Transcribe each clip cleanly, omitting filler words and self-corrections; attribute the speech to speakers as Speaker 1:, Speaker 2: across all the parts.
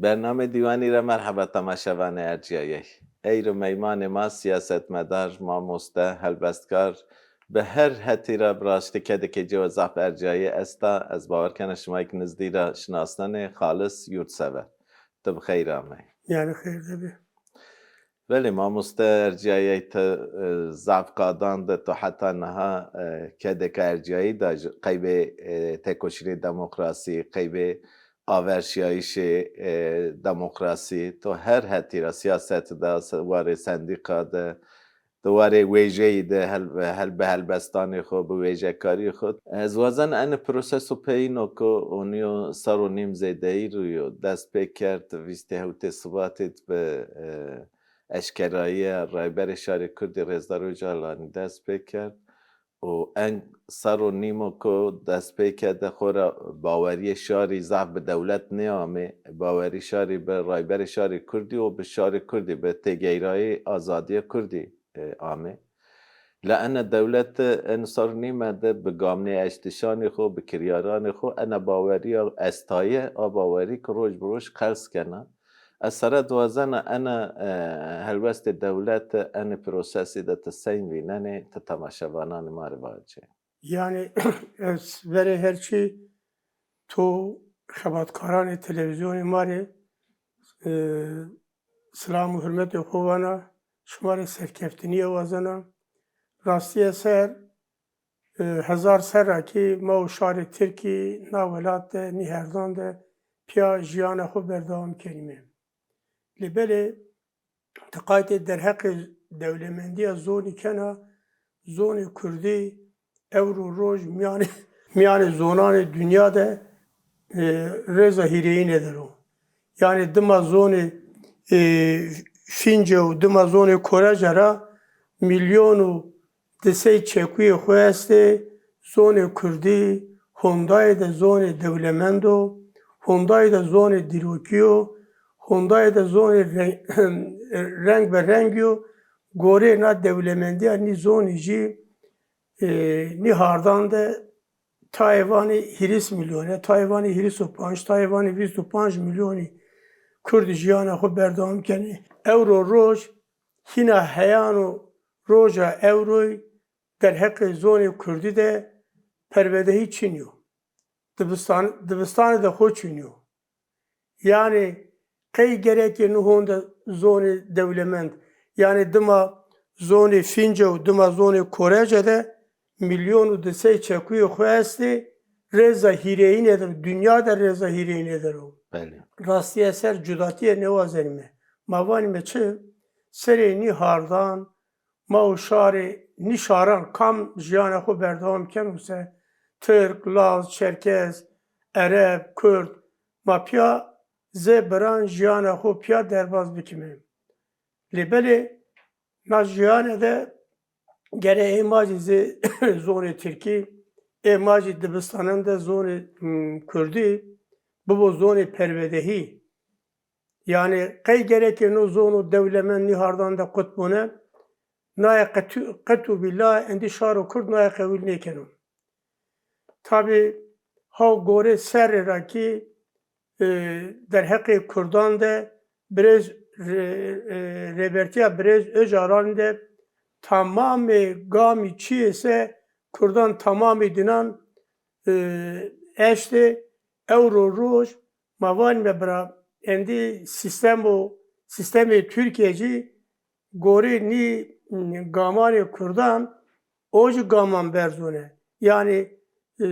Speaker 1: برنامه دیوانی را مرحبا تماشاوان ارجیایی. ای رو میمان ما سیاستمدار مامۆستا هەلبەستکار به هر هەتی را براشتی کده که جو زعف ارجیایی استا از باور کنه شما یک نزدی را شناستن خالص یورتسەver. تو بخیر آمه.
Speaker 2: Yani خیر دبی.
Speaker 1: ولی مامۆستا ارجیایی تا زعف قادان ده تو حتی نها کده که ارجیایی دا قیبه تکوشری دموکراسی قیبه آورشیایش دموکراسی تو هر هتی را سیاست دا واره سندیقا ده دواره ویژه ده هل به هلبستان خود به ویژه کاری خود از وزن ان پروسس و پینو که اونیو سر و نیم زیده ای رویو دست پی کرد ویسته هوت ثباتت به اشکرایی رایبر شهر کردی رزدارو جالانی دست پی کرد و ان سر و نیمو که دست پی کرده خورا باوری شهری ضعف به دولت نیامه باوری شهری به رایبر شهر کردی و به شهر کردی به تگیرای آزادی کردی آمه لأن دولت انصار نیمه ده به گامنه اشتشانی خو به کریاران خو انا باوری استایه باوری که روش بروش قرص کنه اثر دوازن انا هلوست دولت ان پروسسی ده تسین ویننه تتماشوانان مار باچه
Speaker 2: Yani veri herçi تو خبرکاران تلویزیون ماری سلام و حرمت خوبانا شمار سرکفتنی وزنا راستی سر هزار سر را که ما و شار ترکی ناولات نیهردان ده پیا جیان خود بردام کنیم لبله تقایت در حق دولمندی زونی کنا زون کردی اورو روز میان زونان دنیا ده رضا هیرهی ندارو yani dima zoni Fince و dima zoni Korece ra milyonu desey çekuye xoyeste zoni Kürdi Hondayı da zoni devlemendo Hondayı da zoni dirokiyo Hondayı da zoni renk ve rengiyo gore na devlemendi ni zoni ji ni hardan de Tayvan'ı hiris milyonu, Tayvan'ı hiris u panç, Tayvan'ı 25 milyonu Kurd jiyana xwe berdewam kenî. Ewro roj hîna heyan û roja ewroyê derheqê zonê Kurdî de pervedehî çîniyo. Dibistanê de xwe çîniyo. Yani qey gerekê nû de zonê dewlemend. Yani dima zonê Fince û dima zonê Korece de milyon û disey çekûyê xwe hestê rêza hîreyî nedir. Dünya de rêza hîreyî nedir o. Rastiye ser cudatiye nevazerime. Mavanime çi serê nî hardan ma û şarê nî şaran kam jiyana xwe berdewam ken wise Türk, Laz, Çerkez, Ereb, Kurd ma piya zê biran jiyana xwe piya derbas bikime. Lêbelê na jiyanê de gere êmacî zê zonê Tirkî, êmacî dibistanan de zonê Kurdî bu zonê pervedehî. Yani qey gerekê nû zonu devlemen nî hardan de qutbûne naye qetû billah endî şar û Kurd naye qewîl nêkenin. Tabi haw gorê serê ra kî derheqê Kurdan de birêz rêbertiya birêz Öcalanê de tamamê gamî çi êse Kurdan tamamê dinan eştê ewro roj mavanîme bira endî sistemê Türkiye jî gorê nî gamanê Kurdan o jî gaman berzûne. Yani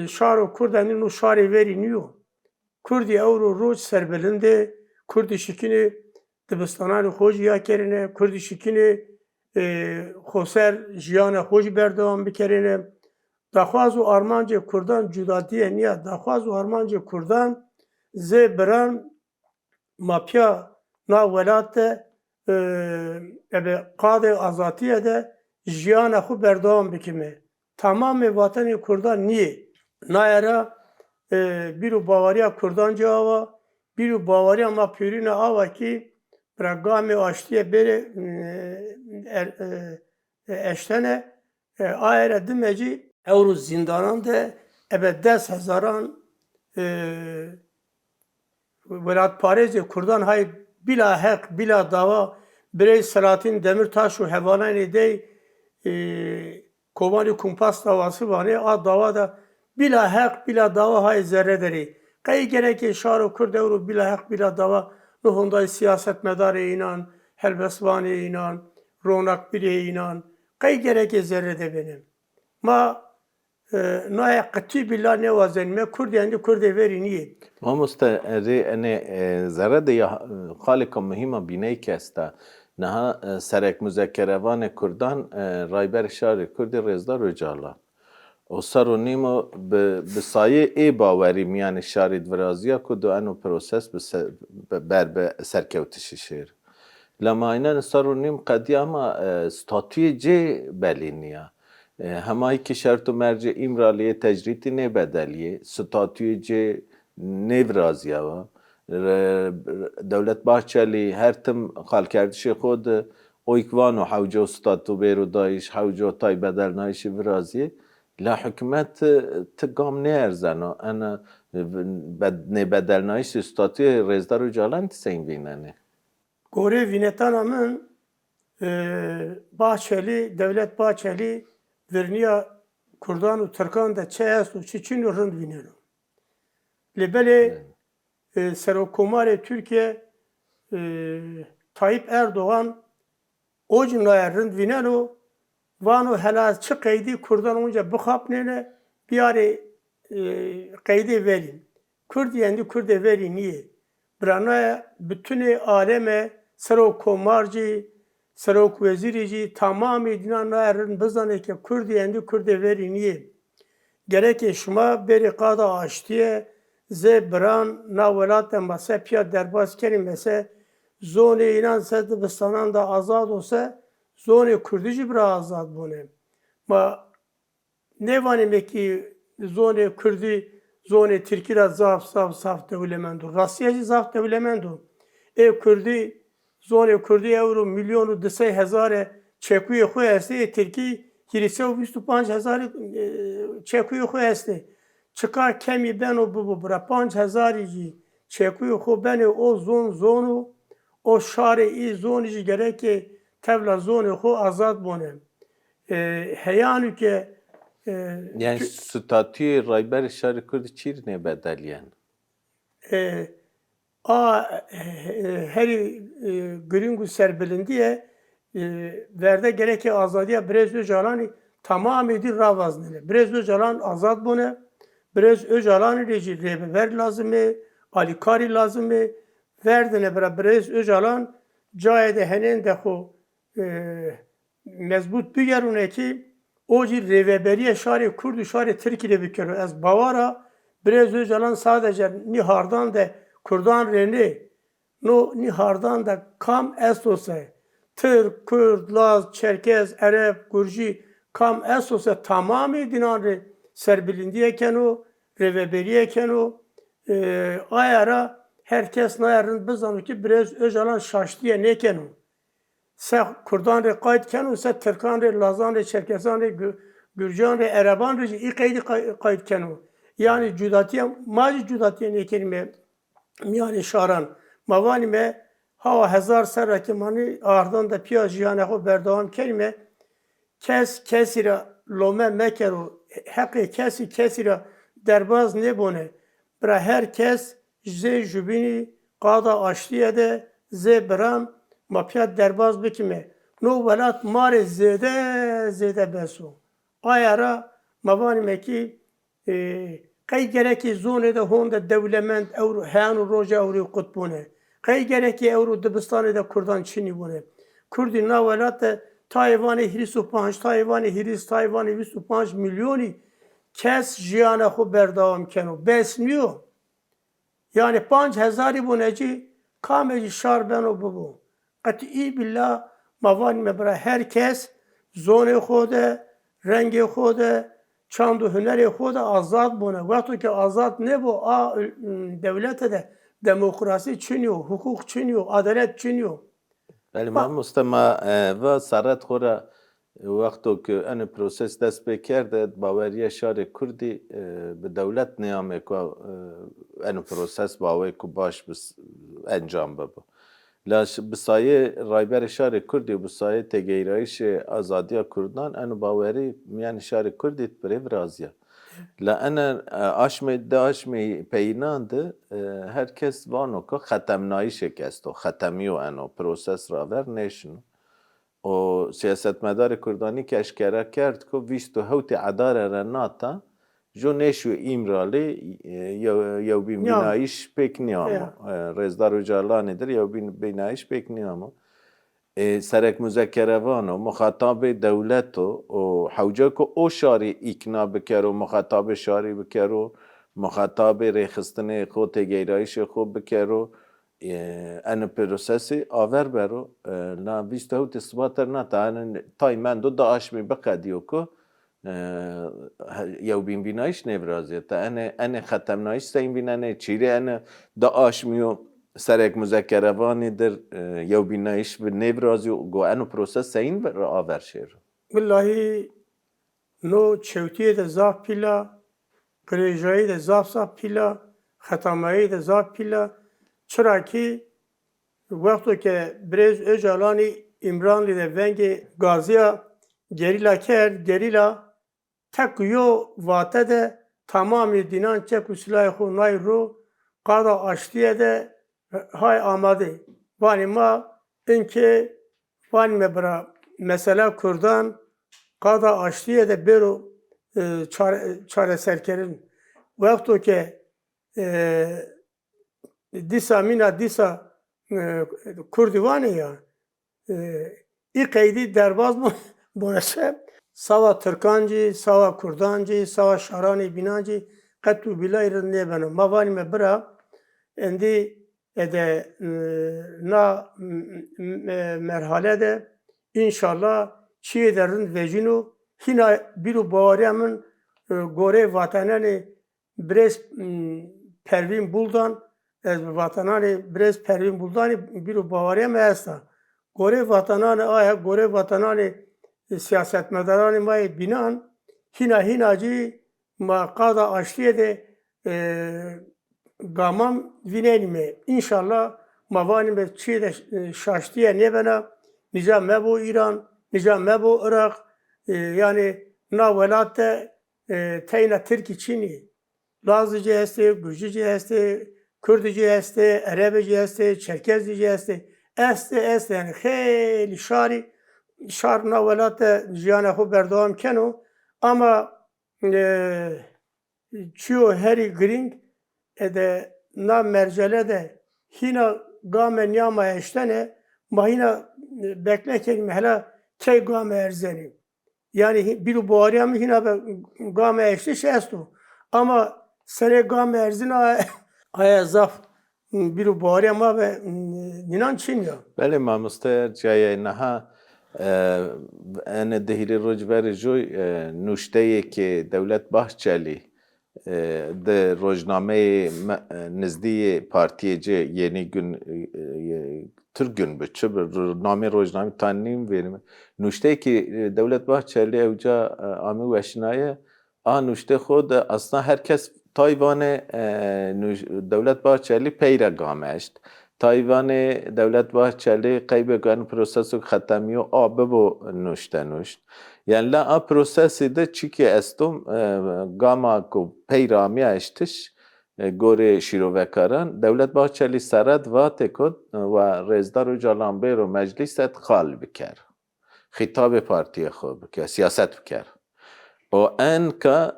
Speaker 2: şar û Kurdan nî nû şarê werî niyo. Kurdî ewro roj serbilindê, Kurdî şikînê dibistananê xwe jî ya kerine, Kurdî şikînê xweser jiyana xwe jî berdewam bikerîne. Daxwaz û armancê Kurdan cudatiye niya. Daxwaz û armancê Kurdan zê biran mapya nav welat de qadê azatiye de jiyana xwe berdewam bikime. Tamamê watenê Kurdan niyê. Naye ra bîro baweriya Kurdan cî ava, bîro baweriya mapyûrîna ava kî bira gamê aştiye bêrê eştene aye dime cî ewro zindanan de dest hezaran Velat Parezi Kurdan hay bila hak bila dava birey Selahattin Demirtaş ve hevalani de Kobani Kumpas davası var ya a davada bila hak bila dava hay zerrederi. Kay gerek şaru Kurdevru bila hak bila dava nuhunday siyaset medarı inan, helbesvani inan, ronak biri inan. Kay gerek zerrede benim. Ma naya qati billah ne vazen me Kurd yani Kurd veri niye?
Speaker 1: Mamoste أنا زرده یا خالق مهمه بینی که است نه سرک مذکروان کردان رایبر شهر کرد رزدار و جالان و سر و نیمو به سایه ای باوری میان شهر درازیا کد و انو پروسس بر به سرکوتشی شیر لما اینا سر و نیم قدیما ستاتوی جه بلینیا همایی که شرط و مرجع امرالیه تجریدی نه بدلیه ستاتوی جه نورازیا و دولت باچلی هر تم خال کردش خود اویکوان و حوجو ستاتو بیرو دایش حوجو تای بدل نایش ورازی لا حکومت تقام نیرزنو انا نه بدل نایش ستاتو رزدار و جالان تسین بیننه
Speaker 2: Gore Vinetana'nın Bahçeli, Devlet Bahçeli verniya Kurdan-ı Türkan da çeyas Çiçin rınd vinero. Lebele Serokomare Türkiye Tayyip Erdoğan o cümleye rınd vinero vanu helal çı kaydı Kurdan onca bıkap nene bir ari kaydı verin. Kurd yendi Kurd'e verin niye? Branaya bütün aleme Serokomarcı Serok vezirici tamamı dinanların bizane ki Kurd yendi Kurd'e verin niye? Gerek şuma beri qada açtıya zebran navelat masapya derbas kelimese zone inan Sedibistan'dan da azad olsa zone Kurdici bir azad bune. Ma ne vanime ki zone Kurdi zone Türkiye zaf devlemendu. Rusyacı zaf devlemendu. Kurdi zone Kurdi euro milyonu desey hezare çekuye xoy esti Türkiye Kilise o 25,000 çekuye xoy esti. Çıkar kemi ben o bu bura 5,000 çekuye xoy ben o zonu o şari zonici gerek ki tevla zonu xoy azad bone. Heyanü ki
Speaker 1: yani statüyü rayber şehri Kurd çir ne bedeliyen?
Speaker 2: Her gringu serbilindiye verde gerek ki azadiye Brez Öcalan'ı tamam edir ravaznene. Brez Öcalan azad bune. Brez Öcalan'ı ver lazım Ali Kari lazım verdine bera Brez Öcalan cayede henen de xo mezbut bigerune ki o cir reveberiye şari Kurdu şari Türkiye'de bikero. Ez bavara Brez Öcalan sadece nihardan de Kurdan reni no nihardan da kam estose Türk, Kürt, Laz, Çerkez, Arap, Gürcü kam esose tamamı dinarı serbilindiyken o reveberiyken o ayara herkes nayarın bizanı ki biraz Öcalan şaştıya neken o. Se Kurdan re kayıtken o se Türkan re Lazan re Çerkezan re Gürcan re Araban re ilk kayıtken o. Yani cudatiye maci cudatiye ne kelime yani şaran mavanime hava hezar serraki mani ardan da piyajiyane ho berdavam kelime kesira lome mekeru hakkı kesira derbaz ne bone bra herkes ze jubini qada aştiye de ze bram mapiyat derbaz bikime no velat mare zede beso ayara mavani meki kay gereki zonede honda devlement euro hanu roja euro kutbune kay gereki euro Dibistan'ı da Kurdan Çin'i bune Kurdi navelat Tayvan'ı hirisu panç Tayvan'ı hiris Tayvan'ı hirisu panç milyoni kes jiyane xo berdavam keno besmiyor yani 5,000 buneci kameci şar ben o bu qat'i billah mavani mebra herkes zone xode rengi xode çandu hüneri xoda azad bune vakti ki azad ne bu devlete de demokrasi çiniyor hukuk çiniyor adalet çiniyor
Speaker 1: ولی ما مستما و سرت خورا وقتی که ان پروسس دست بکرده باوری شهر کردی به دولت نیامه که ان پروسس باوی که باش انجام بده. لاش بسایه رایبر شهر کردی و بسایه تگیرایش آزادی کردان ان باوری میان شهر کردی بره برازیا. لأن آشمی پینانده herkes vano که ختمنایی شکست و ختمیو انو پروسس راور نیشن و سیاستمدار کردانی که اشکره کرد که ویست و هوت عداره رناتا جو نیشو ایمرالی یو بین بینایش پیک نیامو رزدار و جالانی در یو بین بینایش پیک نیامو سرک مذکره وانو مخاطب دولت و حوجه که او شاری اکنا بکرو مخاطب شاری بکرو مخاطب ریخستن خود تگیرایش خود بکرو ان پروسسی آور برو نا بیست هوت اثباتر نتا تای من دو داعش می بقدیو که یو بین بینایش نبرازی تا ان ختم نایش سین بینانه چیره ان داعش میو سرک مذکره وانی در یو بینایش به نبرازی و گو انو پروسس سین بر آور شیر
Speaker 2: والله نو چوتیه ده زاف پیلا گریجایی ده زاف پیلا ختمایی ده زاف پیلا چرا که وقتی که برز اجالانی امران لیده ونگ گازیا گریلا کرد گریلا تکیو واته ده تمامی دینان چکو سلاح خو نای رو قادا آشتیه ده های آماده وانی ما اینکه وانی مبرا مثلا کردان قادا آشتیه ده برو çare serkerin vaqto ke disa mina disa Kurdivane ya İqeydi derbaz mı bonese sava Türkancı sava Kurdancı sava Şarani binancı qatu bilayr ne bana mavani me bira endi ede na merhalede inşallah çiğ derin vecinu hina biru bağırımın gore vatanani brez pervin buldan vatanani brez pervin buldan biru bağırım esta gore vatanani aya gore vatanani siyasetmedarani may binan hinacı ma qada aştiye de gamam vinelime inşallah mavani me çiğ de şaştiye ne bana nizam mebu İran nizam mebu Irak yani navelatte teyna Türkiye Çin'i Lazıcı heste, Gürcücü heste, Kürdücü heste, Erebici heste, Çerkezlici heste este yani kheli şar navelatte jiyana xo berdawam keno ama çiyo heri gring ede na mercele de hina gamen yama eştene mahina bekleken mehla key game erzeni yani bir buhariyam hina game eşte şestu ama sene game erzina aya zaf bir buhariyam ve ninan çin ya
Speaker 1: بله ما مستر جای نها ان دهیل روجبر جوی نوشته که دولت باهچلی ده روزنامه نزدی پارتی جه یعنی gün Türk gün biçi bir name rozname tanıyım verim. Nuşte ki devlet bahçeli evca ami veşinaye a nuşte xod aslında herkes Tayvan'e devlet bahçeli peyre gameşt. Tayvan'e devlet bahçeli kaybegan prosesu khatamiyo abi bu nuşte. Yani la a prosesi de çiki estum gama ko peyrami eştiş گوری شیروکاران دولت باهچلی سرد و تکد و رزدار و جالانبیر و مجلست خال بکر خطاب پارتی خود بکر سیاست بکر و ان که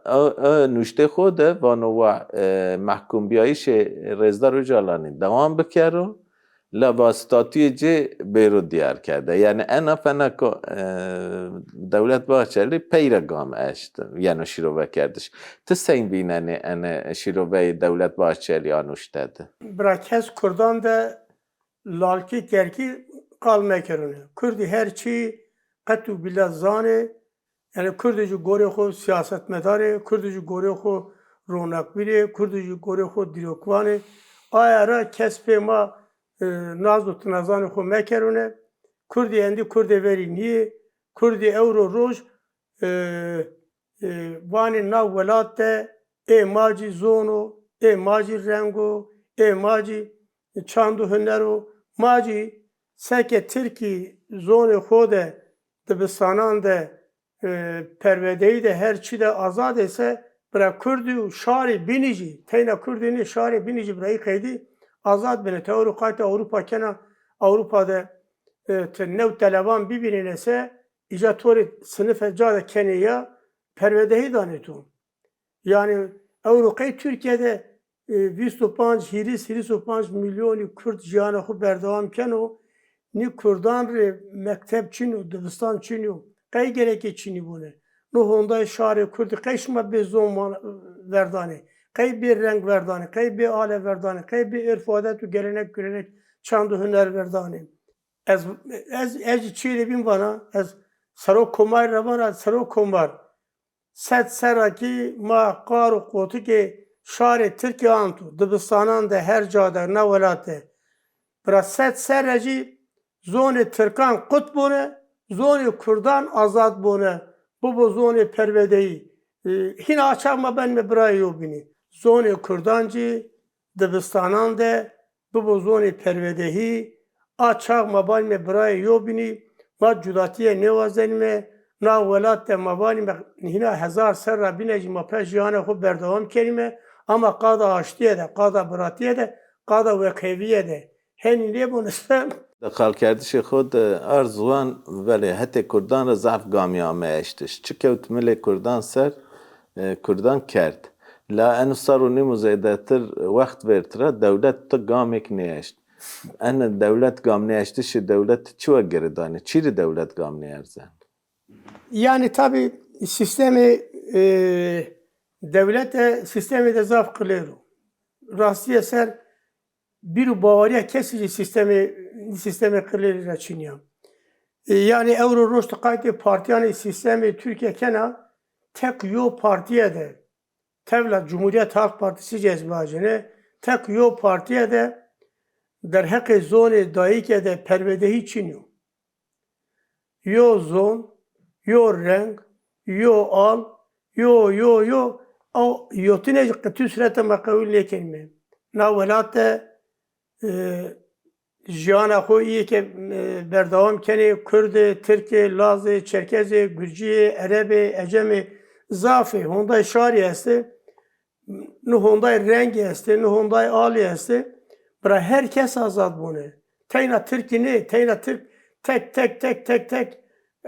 Speaker 1: نوشته خود و نوع محکوم بیایش رزدار و جالانی دوام بکر و لباستاتی جه بیرو دیار کرده یعنی انا فنا که دولت باهچلی پیرگام اشت یعنی شیروه کردش تسین بیننی انا شیروه دولت باهچلی آنوشتده
Speaker 2: Bırakes Kurdan da lalki kerki kalma kerune. Kurdi her çi qatu bila zane yani Kurdici gore xo siyasetmedare, Kurdici gore xo ronakbiri, Kurdici gore xo dirokvane ayara kespe ma nazut nazane xo mekerune Kurdi endi Kurde veri niye Kurdî Ewro Roj wanê nav welat de ê macî zon û ê macî reng û ê macî çand û huner û macî seke Tirkî zonê xwe de dibistanan de perwedeyî de her çî de azad êse bira Kurdî û şarê binî jî teyna Kurdî nê şarê binî jî birayî qeydî azad bine. Te Ewroqayê Ewropa kena Ewropa de ti new televan bibînîne se îca torê sinif ca kenê ya perwedehî danêtûn. Yani Ewroqeyê Tirkiyeyê 25 25 milyonî Kurd jiyana xwe berdewam ken û nî Kurdan rê mekteb çîn û dibistan çîn û qey gerekê çînî bûne. Nû hondayê şarê Kurdî qey şima bê zon verdanê, qey bê reng verdanê, qey bê ale verdanê, qey bê irf û adet û gelenek görenek çand û huner verdanê. Ez jî çê dibînim vana, ez serok komarê re vana serok komar sed serakî ma qar û qotikê şarê Tirkiye antu dibistanan de her ca de nav welatê bira sed ser re jî zonê Tirkan qut bûne, zonê Kurdan azad bûne. Bibo zonê perwedeyî. Hîna açak me ben me birayê yo bînî. Zonê Kurdan cî dibistanan de bibo zonê perwedehî açak me ban me birayê yo bînî. Ma cudatiyê nêwazenî me nav welat de mevanî me hîna hezar ser re bîne jî me pej jiyana xwe berdewam kerî me ama qada aştiyê de, qada biratiyê de, qada wekeviyê de henî lêbûne se
Speaker 1: Di xalkerdişê xwe de arzuan velê hetê Kurdan re zaf gamiya me eştiş. Çi kewt milê Kurdan ser, Kurdan kerd. La en sar û nîm û zêdetir wext vêrtire dewlet ti gamek nêeşt. En dewlet gam nêeştişê dewlet çi ve geridanî? Çîrî dewlet gam nêerzan?
Speaker 2: Yani tabii sistemi devlet sistemi de zaf kılıyor. Rastiye ser bir bavariye kesici sistemi kılıyor Çin'ya. Yani Euro Roştu kaydı partiyani sistemi Türkiye kena tek yo partiye de tevla Cumhuriyet Halk Partisi cezbacını tek yo partiye de der hekê zonê dayîkê de perwedehî çînû. Yo zon, yo reng, yo al, yo yotine qıtı sürete makavil lekelme. Na welat de jiyana xwe iyi ke berdewam kenê Kurd, Tirk, Laz, Çerkez, Gürcî, Ereb, Ecem, zafê hondayê şarî heste, nû hondayê rengê heste, nû hondayê alî heste. Bira herkes azad bûne. Teyna Tirkî nê, teyna Tirk tek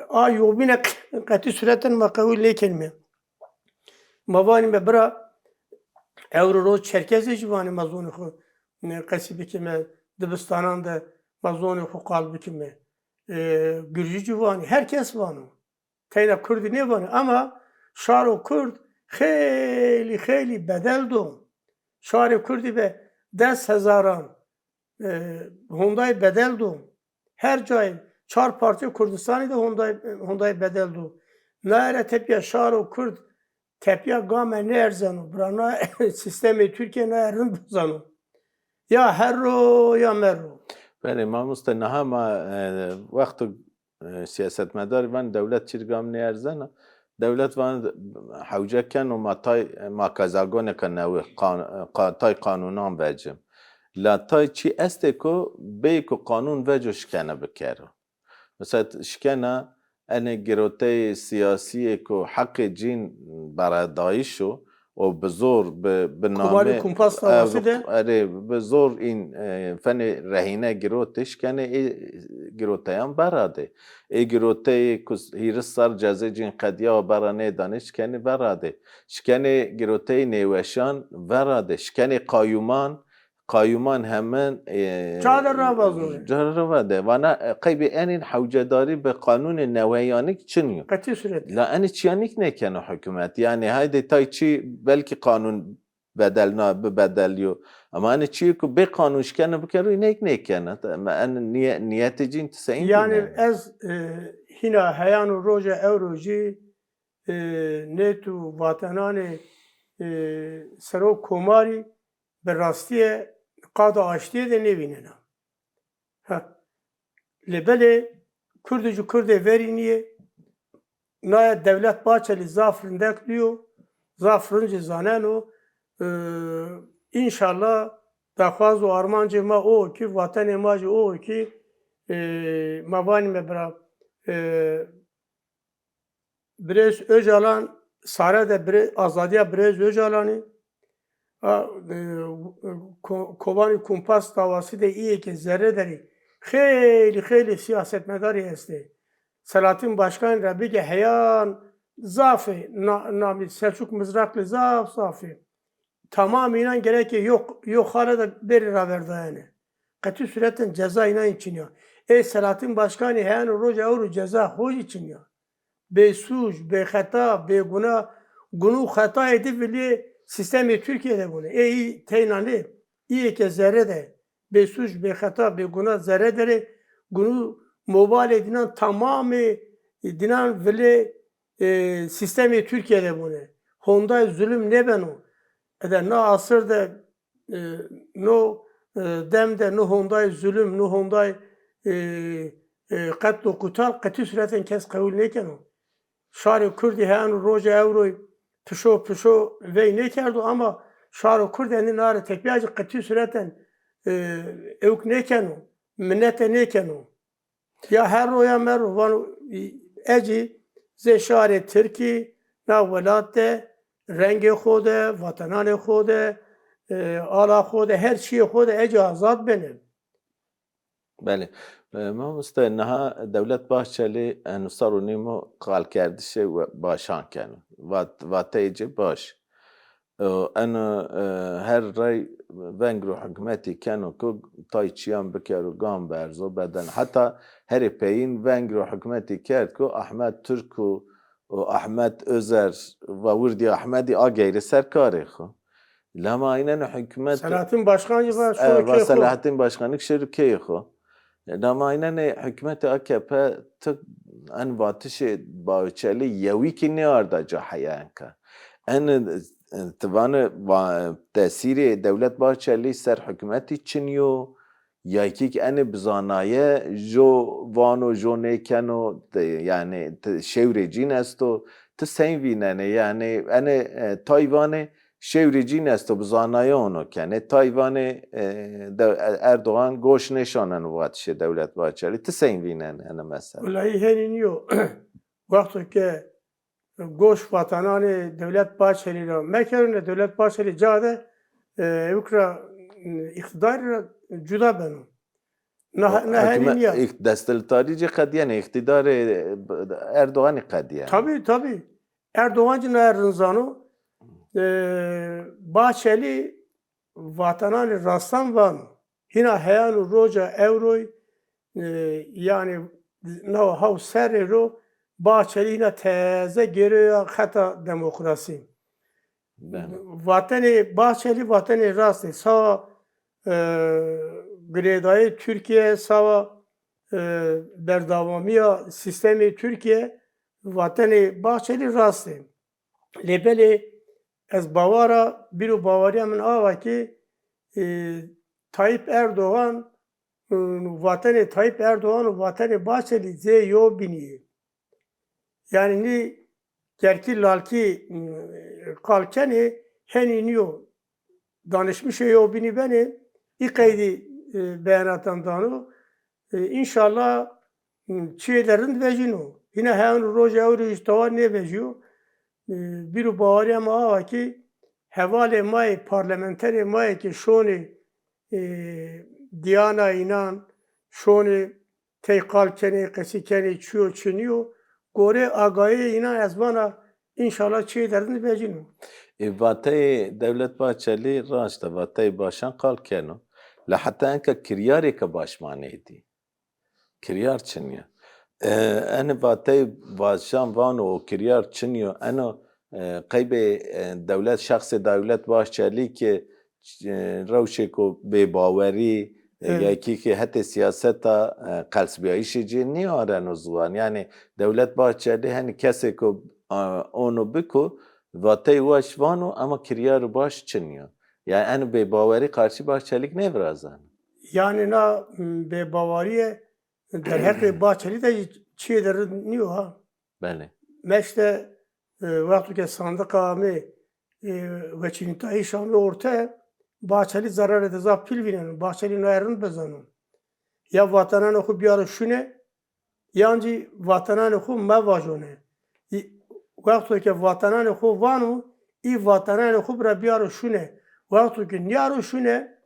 Speaker 2: a yobîne qetî suretin makawî lêkelme. Mevanî me bira Ewro Roj Çerkezê jî vanê me zonê xwe qesî bikime, dibistanan de me zonê xwe qal bikime. Gürcî cî vanê, herkes vanû. Teyna Kurdî nê vanê ama şaro Kurd xêlî bedel do. Şarê Kurdî be 10,000 hondayê bedel do. Her cayê çar parti Kurdistanê de hondayê bedel do. Nayê tepiya şaro Kurd tepiya game nêerzanû. Bira sistemê Türkiye nayê rind bizanû. Ya herro ya merro.
Speaker 1: Belê mamoste niha ma wextu siyasetmedarî van dewlet çî gam nêerzana dewlet van hewceken û ma qezagoneke newê tay qanûnan vecim. La tay çî estê ku bê ku qanûn veco şikene bikero. Mesela şikena enê giroteyê siyasiyê ku heqê cîn beredayîş û bi zor bi
Speaker 2: Kumarî kumpas davasî de
Speaker 1: bi zor în fenê rehîne girotê şikene giroteyan beradê. Giroteyê ku hîris sar cezê cîn qediya û bera nêdanê şikenê beradê. Şikenê giroteyê nêweşan veradê. Şikenê qayûman hemen
Speaker 2: çader ravazû.
Speaker 1: Cerrevede vana qeybê enên hewcedarî bi qanûnê neweyanîk çiniyo.
Speaker 2: Qetî suret.
Speaker 1: La enê çiyanîk nekene hikûmet. Yani haydê tay çî belkî qanûn bedel bibedeliyo. Ama enê çî ku bê qanûn şikene bikero înek nekene. En niyetê cîn tiseyîn
Speaker 2: Yani ez hîna heyan û roja Ewro jî nêt û vatenanê serok komarî bi rastiyê qada aştiyê de nebînene. Li belê Kurd jî Kurdê verîniye, na devlet Bahçeli zafrın dekliyor. Zafrınca zanen o. İnşallah dakhwaz û armancê me o ki vatenê me jî o ki mevanî me bira Birêz Öcalan sare de azadiya Birêz Öcalanê Kovanî Kumpas davasî de îyekê zerre derî xêlî siyasetmedarî hestê. Selahattin Başkan re bige heyan zafê namî Selçuk Mızraklı zafê. Tamamıyla gerek yok hala da beri raverdayane. Qetî suretin ceza inan için ya. Selahattin Başkanı heyan roja euro ceza hoş için ya. Besuç, bexeta, beguna, gunu hata edip bile sistemi Türkiye'de bunu. İyi teynanı, iyi ki zerre de. Besuç, bexeta, beguna zerre dere. Gunu mobal edilen tamamı edilen bile sistemi Türkiye'de bunu. Honda zulüm ne ben o? Eder ne asırda no demde no Honda zulüm no Honda katlu kutal katı süretin kes kabul neken o. Şarı Kürdi heyan roja evroy pişo ve ne kerdu ama Şarı Kürdi'nin nare tekbiyacı katı süretin evk neken o. Minnete neken o. Ya her roya meru van eci ze şarı Türkiye na velatte rengi khode, vatanane khode, ala khode, her şey khode eci azad benim.
Speaker 1: بله ما مستنها دولت باهچلی انو سارو نیمو قال کردشه و باشان کنو و تیجه باش انا هر رای ونگرو حکمتی کنو که تایچیان بکرو گام برزو بدن حتی هر پیین ونگرو حکمتی کرد که احمد ترک و احمد ازر و وردی احمدی آگیری سرکاری خو لما اینن حکمت
Speaker 2: Selahattin Başkan gibi şöyle
Speaker 1: و سلاحتین باشخانک شروع کی خو لما اینن حکمت AKP tık en batış bağçeli yavi ki ne arda cahayan ka en tavanı tesiri devlet bağçeli ser hükümeti çiniyor ya ki en bizanaye jo vano jo ne kano yani şevrecin esto te senvinene yani en Tayvan'e şevrecin esto bizanaye onu kane Tayvan'e Erdoğan goş neşanen vatişe devlet bağçeli te senvinene en mesela.
Speaker 2: Vallahi heniniyor. Vakti ki goş vatanani devlet Bahçeli'yle mekanı devlet Bahçeli cade ukra iktidar cüda benim. Ne heniniyor.
Speaker 1: Desteltarici kadiyene iktidar Erdoğan'ı kadiyene.
Speaker 2: Tabii. Erdoğancı ne rızanı Bahçeli vatanani rastan van. Hina heyanu roja evroy yani no hav serro Bahçeli yine teze giriyor hata demokrasi. Vatanı Bahçeli vatanı rastı. Sağ gredayı Türkiye sağ berdavamiya sistemi Türkiye vatanı Bahçeli rastı. Lebeli ez bavara biru bavariya min ava ki Tayyip Erdoğan vatanı Tayyip Erdoğan vatanı Bahçeli ze yo biniye. Yani ni gerki lalki kalkeni heniniyor. Danışmış yo bini beni ikaydi beyanattan danu inşallah çiğlerin vecino. Yine hemen roja evri istava ne vejiyor? Bir bağırıya ma ki hevale may parlamenteri may ki şoni Diana inan şoni teykal keni kesi keni çiyo çiniyor gore agayı inan ezbana inşallah çiğ derdini becinu.
Speaker 1: Vatay devlet Bahçeli raşta vatay başan kal keno la hatta enka kiryari ka başmaneydi kiryar çiniyor en vatay başan vano o kiryar çiniyor ana qaybe devlet şahsi devlet Bahçeli ki روشکو به باوری یکی که حتی سیاست قلسبیاییش جی نیارن وزوان یعنی دولت باچلی هنی کسی که اونو بکو واتای واشوانو اما کریار باش چنیو yani en به باوری karşı Bahçelik ne birazdan?
Speaker 2: Yani na be bavariye der her Bahçeli de çiğ der niyo ha.
Speaker 1: Bele.
Speaker 2: meşte vakti ki sandık ağamı ve çinitayı şamı ortaya Bahçeli zarar ede zaf pil vinen, Bahçeli'nin ayarını bezanın. Ya vatanın oku bir ara şune, yancı vatanın oku mevvacone. Vakti ki vatanın oku vanu, i vatanın oku bir ara şune. Vakti ki niyaro şune,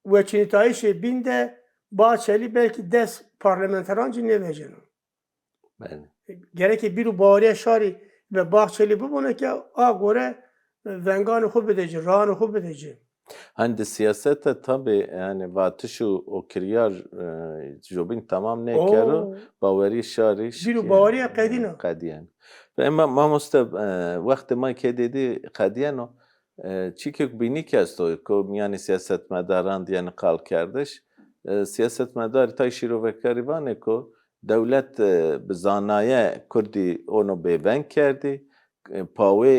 Speaker 2: ve çinitayı şey binde, Bahçeli belki des parlamenterancı ne vereceksin.
Speaker 1: بله.
Speaker 2: Gerek bir bağırıya şari ve Bahçeli bu bunu ki agore venganı خوب بدهی ران خوب بدهی
Speaker 1: هند سیاست tabi yani vatış o kiryar jobin tamam ne kero
Speaker 2: او
Speaker 1: باوری شاریش
Speaker 2: bir
Speaker 1: که
Speaker 2: bağırıya kadina
Speaker 1: قدیان و اما ما مست وقت ما که دیدی قدیانو چی که بینی که است که میانی سیاست مداران یعنی قال کردش سیاست مدار تای شیرو وکاری وانه که دولت بزانایه کردی اونو ببند کردی پاوی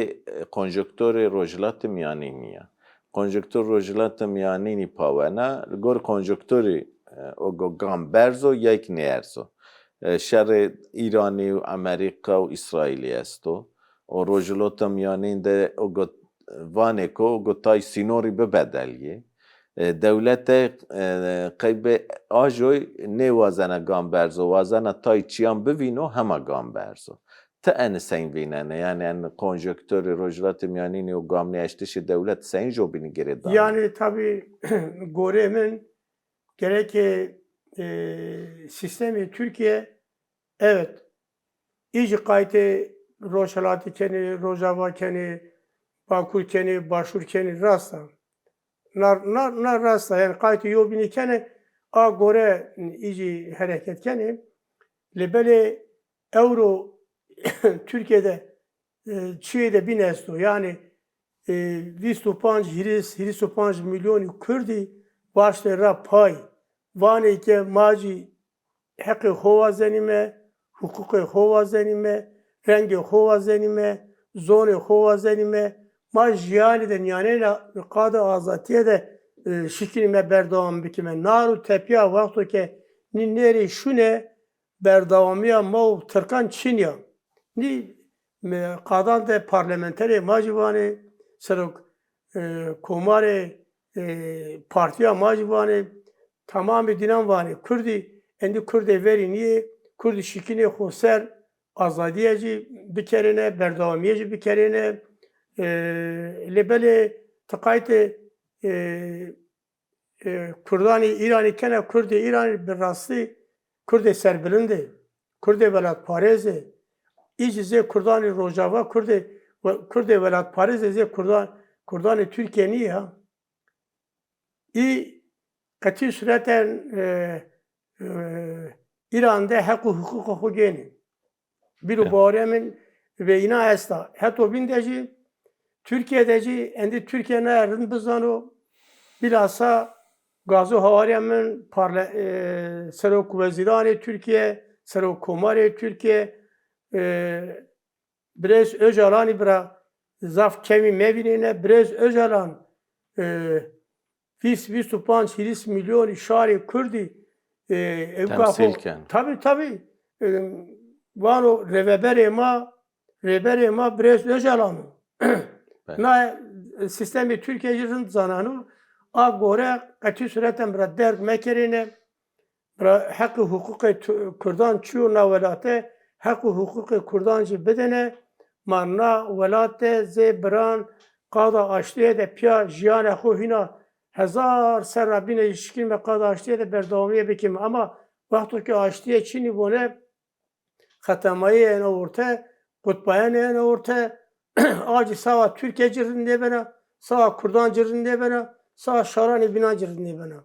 Speaker 1: کنجکتور روجلات میانی نیا کنجکتور روجلات میانینی پاونا گور کنجکتوری او گامبرزو یک نیرزو شر ایرانی و امریکا و اسرائیلی استو و روجلات میانین ده او وانه کو او تای سینوری ببدلیه دولت قیب آجوی نه وازنه گامبرزو وازنه تای چیان ببینو همه گامبرزو تا ان سین بیننه yani en konjöktörü rojlat miyanini o gamne eştişi devlet sen jobini geri dağılıyor.
Speaker 2: yani tabi Gore'min gerek sistemi Türkiye evet iyice kayıtı Roşalatı keni, Rojava keni, Bakur keni, Başur keni rasta. Nar rasta yani kayıtı yobini keni a Gore iyice hareket keni lebele euro Türkiye'de Çiğde bir nesto yani 25 milyon Kürdi başlara pay vane ki maci hakkı hova zenime hukuku hova zenime rengi hova zenime zone hova zenime majiyali de yani kadı azatiye de şikrime berdavam bikime naru tepiya vaktu ki neri şune berdavamiya mav Türkan Çinya ni قادان ده پارلمنتری ماجوانه سرک کومار پارتیا ماجوانه تمام دینان وانه کردی اندی کردی وری نیه کردی شکینه خوسر آزادیه جی بکرینه بردوامیه جی بکرینه لبله تقایت کردانی ایرانی کنه کردی ایرانی براستی کردی سربلنده کردی ولاد پارزه İyice Z Kurdan-ı Rojava, Kürde velat Paris Z Kurdan-ı Türkiye niye ya? Katı sureten İran'da hakkı hukuku geni. Bir bağırımın ve ina esta. Hatta bindeci Türkiye'deci endi Türkiye'nin ayarını bizano bilhassa Gazi Havariyam'ın Serok Veziran-ı Türkiye, Serok Komar-ı Türkiye Brez Öcalan'ı bırak zaf kemi mevine Brez Öcalan 25 milyon şari Kürdi
Speaker 1: temsilken.
Speaker 2: Tabi vano reberema Brez Öcalan na sistemi Türkiye'nin zananı a gore katı sureten bırak derg mekerine bırak hakkı hukuku Kürdan çiğ navelate hakkı hukuku Kurdancı bedene manna velate zebran qada aştiye de pya jiyane xo hina hezar ser Rabbine ilişkin ve qada aştiye de berdavamiye bikim ama vakti ki aştiye çini bone xatamayı en orta kutbayan en orta acı sava Türkiye cirinde bana sava Kurdan cirinde bana sava şarani bina cirinde bana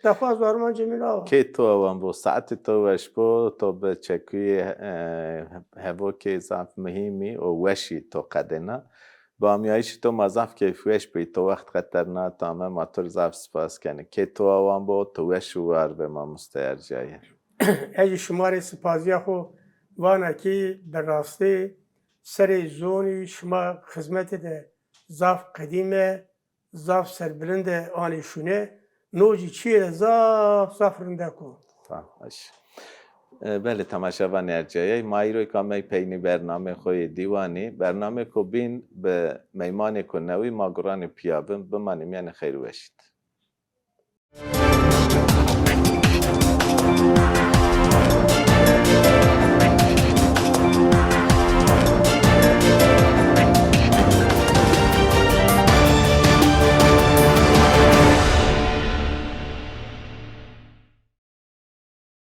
Speaker 2: defa zarman cemil
Speaker 1: که تو هم با ساعت تو وش با تو به چکوی هوا که ضعف مهمی و وشی تو قدنا با میایش تو مضاف که فوش بی تو وقت خطر نه تمام ماتور ضعف سپاس کنه که تو هم با تو وش وار به ما مستعر جایه
Speaker 2: اگه شماره سپازی خو وانا کی در راسته سر زونی شما خدمت ده ضعف قدیمه ضعف سربلند آنشونه نوجی چیه زاف رنده کو.
Speaker 1: Tamam. بله تماشاوان ارجایی مایی روی که می پینی برنامه خوی دیوانی برنامه کو بین به میمان کنوی ما گران پیابم بمانیم یعنی خیر وشید